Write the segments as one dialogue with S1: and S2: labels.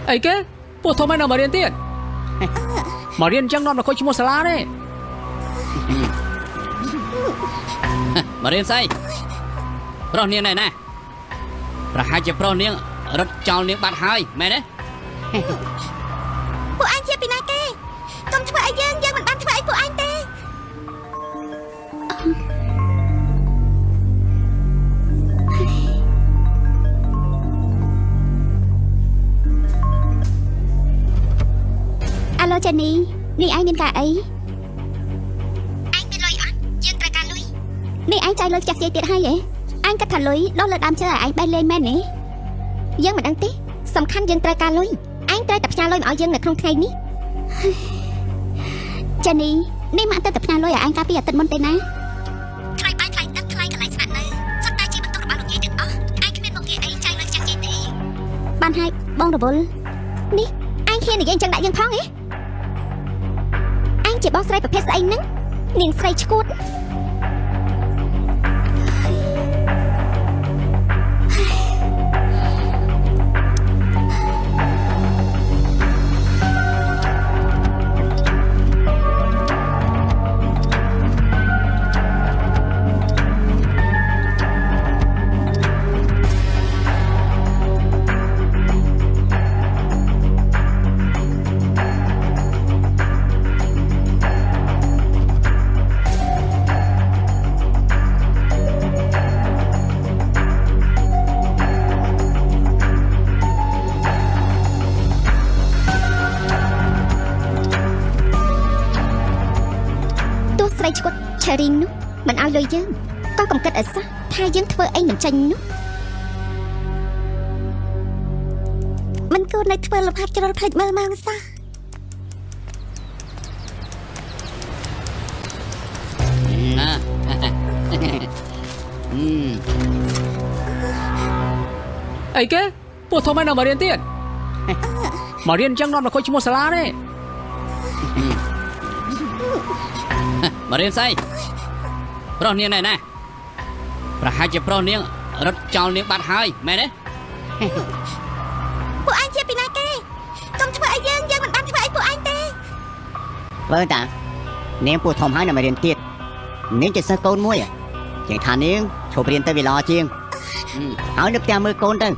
S1: ấy kế bộ thom ai nào mà điên tiệt mà điên chẳng non là coi chỉ một sala đấy
S2: mà điên say pro niên này nè ra hai chục pro niên rất tròn niên bát hai mày đấy
S3: ពួកអញជាពីណាគេកុំធ្វើឲ្យយើងមិនបានធ្វើឲ្យពួកអញទេអាឡូចានីនេះឯងមានការអីអញមានលុយអត់យើងត្រូវការលុយនេះឯងចាយលុយចាស់យាយទៀតហើយហ៎អញគិតថាលុយដុសលើដើមឈើឲ្យឯងបេះលេងមែនទេយើងមិនដឹងទេសំខាន់យើងត្រូវការលុយអញត្រូវតែផ្ញើលុយមកឲ្យយើងនៅក្នុងថ្ងៃនេះចានីនេះមកទៅផ្ញើលុយឲ្យអញកាលពីអាទិត្យមុនទេណាថ្លៃបាយថ្លៃទឹកថ្លៃកន្លែងស្នាក់នៅសុទ្ធតែជាបន្ទុករបស់លោកយាយទាំងអស់អញគ្មានមុខងារអីចាយលុយចាស់យាយទេបានហើយបងរវល់នេះអញហ៊ាននិយាយអញ្ចឹងដាក់យើងផងហ៎អញជាបងស្រីប្រភេទស្អីហ្នឹងនាងស្រីឈួតឆារីងនោះមិនឲ្យលុយយើងក៏កំកិតឲ្យសោះថាយើងធ្វើអីមិនចាញ់នោះមិនគួរនៅធ្វើលំហាត់ជ្រុលភ្លេចមើលមកសោះ
S1: ấy kế bộ thom ai nào mà điên tiệt mà điên chẳng non là coi chỉ một sala đấy
S2: mà điên say pro niên này nè ra hai chục pro niên rất tròn niên bát hai mày đấy
S3: ពួកអញជាពីណាគេកុំធ្វើឲ្យយើងមិនបានធ្វើឲ្យពួកអញទេ
S4: vângតានាងពូធំហើយនៅមករៀនទៀតនាងជាសិស្សកូនមួយជាងថានាងឈប់រៀនទៅវាល្អជាងហើយនៅផ្ទះមើលកូនទៅ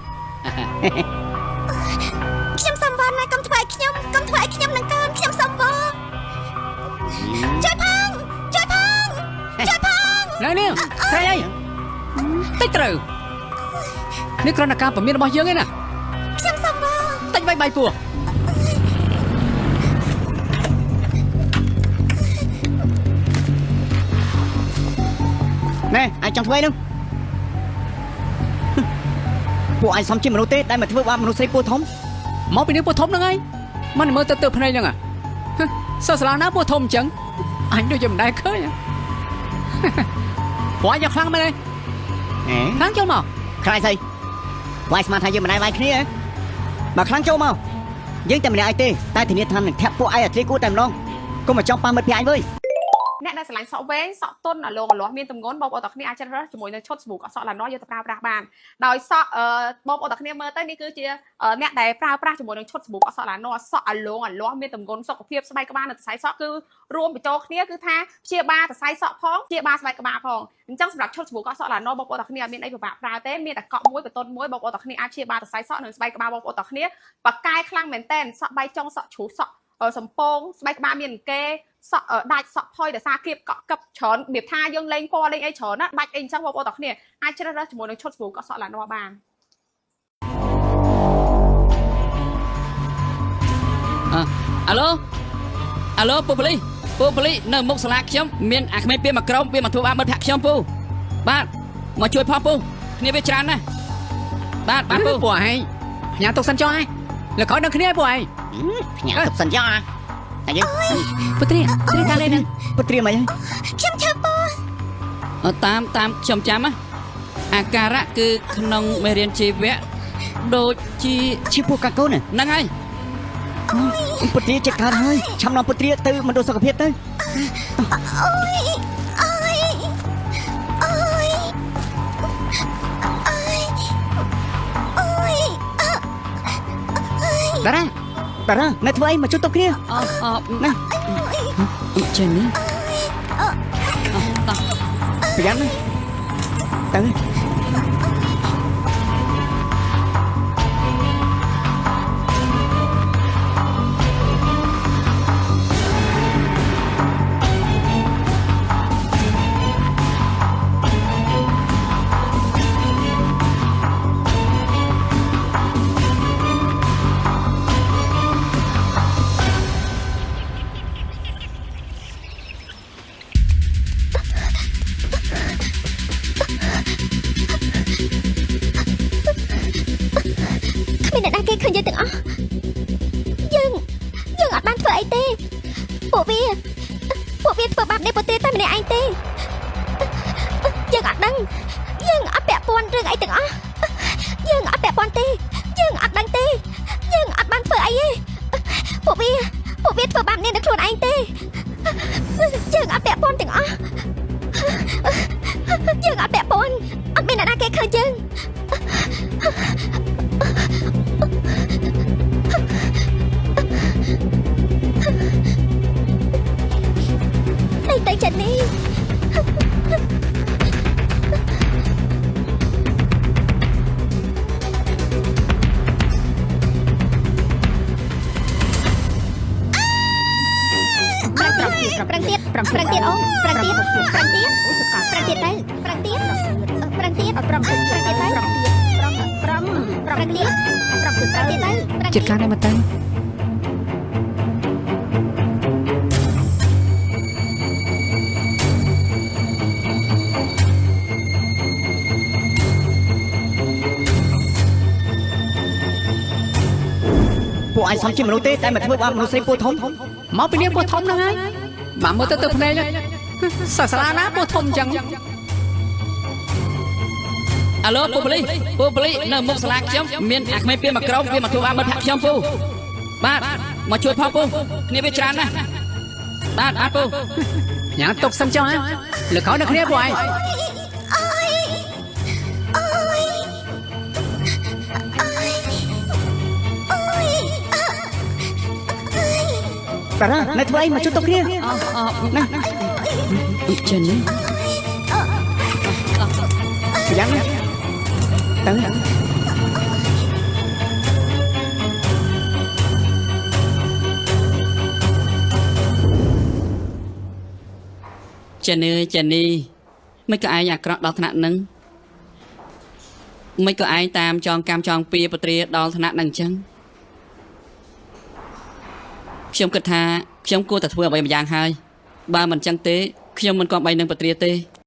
S3: ខ្ញុំសំវរណាកុំធ្វើឲ្យខ្ញុំនឹងកូនខ្ញុំសំវរជួយផងជួយផងជួយផង
S1: này nè say đây tích trừនេះគ្រាន់តែការពមៀនរបស់យើងឯណា
S3: ខ្ញុំសំវរ
S1: តិចបាយបាយពោះ
S4: nè ai trong thuê luôn ពួកអញសំជាមនុស្សទេដែលមកធ្វើបាបមនុស្សស្រីពូធំ
S1: មកពីនេះពោះធំហ្នឹងហើយមិនមើលទៅភ្នែកហ្នឹងសោះស្លាណាពោះធំអញ្ចឹងអញដូចជាមិនដែលឃើញព្រោះអញយកខ្លាំងមែនទេ ខ្លាំងចូលមក
S4: ខ្លាចស្អីវាយស្មានថាយើងមិនដែរវាយគ្នាមកខ្លាំងចូលមកយើងតែម្នាក់ឯងទេតែធានាថានឹងធាក់ពួកឯងអាត្រីគួរតែម្ដងកុំមកចង់ប៉ះមិត្តភក្តិឯងវើយ
S5: អ្នកដែលឆ្លាញ់សក់វែងសក់ទន់លោកលាស់មានទម្ងន់បងប្អូនទាំងគ្នាអាចជ្រើសរើសជាមួយនឹងឈុតស្ប៊ូកក់សក់ឡាណោយកទៅប្រើប្រាស់បានដោយសក់បងប្អូនទាំងគ្នាមើលទៅនេះគឺជាអ្នកដែលប្រើប្រាស់ជាមួយនឹងឈុតស្ប៊ូកក់សក់ឡាណោសក់អាលាស់មានទម្ងន់សុខភាពស្បែកក្បាលនិងសរសៃសក់គឺរួមបញ្ចូលគ្នាគឺថាព្យាបាលសរសៃសក់ផងព្យាបាលស្បែកក្បាលផងអញ្ចឹងសម្រាប់ឈុតស្ប៊ូកក់សក់ឡាណោបងប្អូនទាំងគ្នាអត់មានអីពិបាកប្រើទេមានតែកក់មួយបន្ទន់មួយបងប្អូនទាំងគ្នាអាចព្យាបាលសរសៃសក់និងស្បែកក្បាលបងប្អូនទាំងគ្នាបកកាយខ្លាំងមែនតែនសក់បៃចុងសក់ជ្រុះសក់សំពងស្បែកក្បាលមានអង្គែសក់ដាច់សក់ផុយដោយសារគៀបកក់កឹបច្រើនរបៀបថាយើងលេងពណ៌លេងអីច្រើនណាដាច់អីអញ្ចឹងបងប្អូនទាំងគ្នាអាចជ្រើសរើសជាមួយនឹងឈុតស្ប៊ូកក់សក់ឡាណោបាន
S2: អាឡូពូប៉ូលីនៅមុខសាលាខ្ញុំមានអាក្មេងពីមកក្រុមវាមកធ្វើបាបមិត្តភក្តិខ្ញុំពូបាទមកជួយផងពូគ្នាវាច្រើនណាស់បាទពូ
S1: ពួកឯងញ៉ាំទុកសិនចុះឯងលើក្រោយនឹងគ្នាពួកឯង
S4: ញ៉ាំទុកសិនចុះតែយើង
S1: ពុត្រីតាលេនឹង
S4: ពុត្រីមិន
S3: ខ្ញុំឈឺពោះ
S2: តាមខ្ញុំចាំណាអាការៈគឺក្នុងមេរៀនជីវៈដូចជា
S4: ពួកកាកូន
S2: ហ្នឹងហើយ
S4: ពុត្រីចិត្តខាតហើយឆាំនាំពុត្រីទៅមណ្ឌលសុខភាពទៅ
S3: អូយ
S1: តារ៉ា
S4: តារាអ្នកធ្វើអីមកជួបតុគ្នា
S2: ណា ចេញនេះ
S4: ប្រយ័ត្នណាទៅ
S3: គ្មានអ្នកណាគេឃើញយើងទាំងអស់យើងអត់បានធ្វើអីទេពួកវាធ្វើបាបនេះប្រទេសតែម្នាក់ឯងទេយើងអត់ដឹងយើងអត់ពាក់ព័ន្ធរឿងអីទាំងអស់យើងអត់ពាក់ព័ន្ធទេយើងអត់ដឹងទេយើងអត់បានធ្វើអីទេពួកវាធ្វើបាបនេះដល់ខ្លួនឯងទេយើងអត់ពាក់ព័ន្ធទាំងអស់យើងអត់ពាក់ព័ន្ធអត់មានអ្នកណាគេឃើញយើងចេញនេះប្រឹងទៀតអូប្រឹងទៀតទៅប្រឹងទៀតទៅប្រឹងទៀតទៅ
S1: ចិត្តការនេះមកទៅ
S4: ពួកឯងសំជាមនុស្សទេតែមកធ្វើបាបមនុស្សស្រីពូធំ
S1: មកពីនាងពូធំហ្នឹងហើយបាទមើលទៅភ្នែកសាសាឡាណាពូធំអញ្ចឹង
S2: អាឡូពូប៉ូលីសនៅមុខសាលាខ្ញុំមានអាក្មេងពីមកក្រុមវាមកធ្វើបាបមិត្តភក្តិខ្ញុំពូបាទមកជួយផងពូគ្នាវាច្រើនណាស់បាទពូ
S1: ញ៉ាំទុកសិនចុះហ៎លើក្រោយដល់គ្នាពួកឯង
S4: តារាអ្នកធ្វើអីមកជួបតុគ្នាណា
S2: ចេញនេះ
S4: ប្រយ័ត្នណាទៅ
S2: ចេនីមិនក៏ឯងអាក្រក់ដល់ថ្នាក់ហ្នឹងមិនក៏ឯងតាមចងកម្មចងពៀពត្រាដល់ថ្នាក់ហ្នឹងអញ្ចឹងខ្ញុំគិតថាខ្ញុំគួរតែធ្វើអ្វីម្យ៉ាងហើយបើមិនអញ្ចឹងទេខ្ញុំមិនគប្បីនឹងពត្រាទេ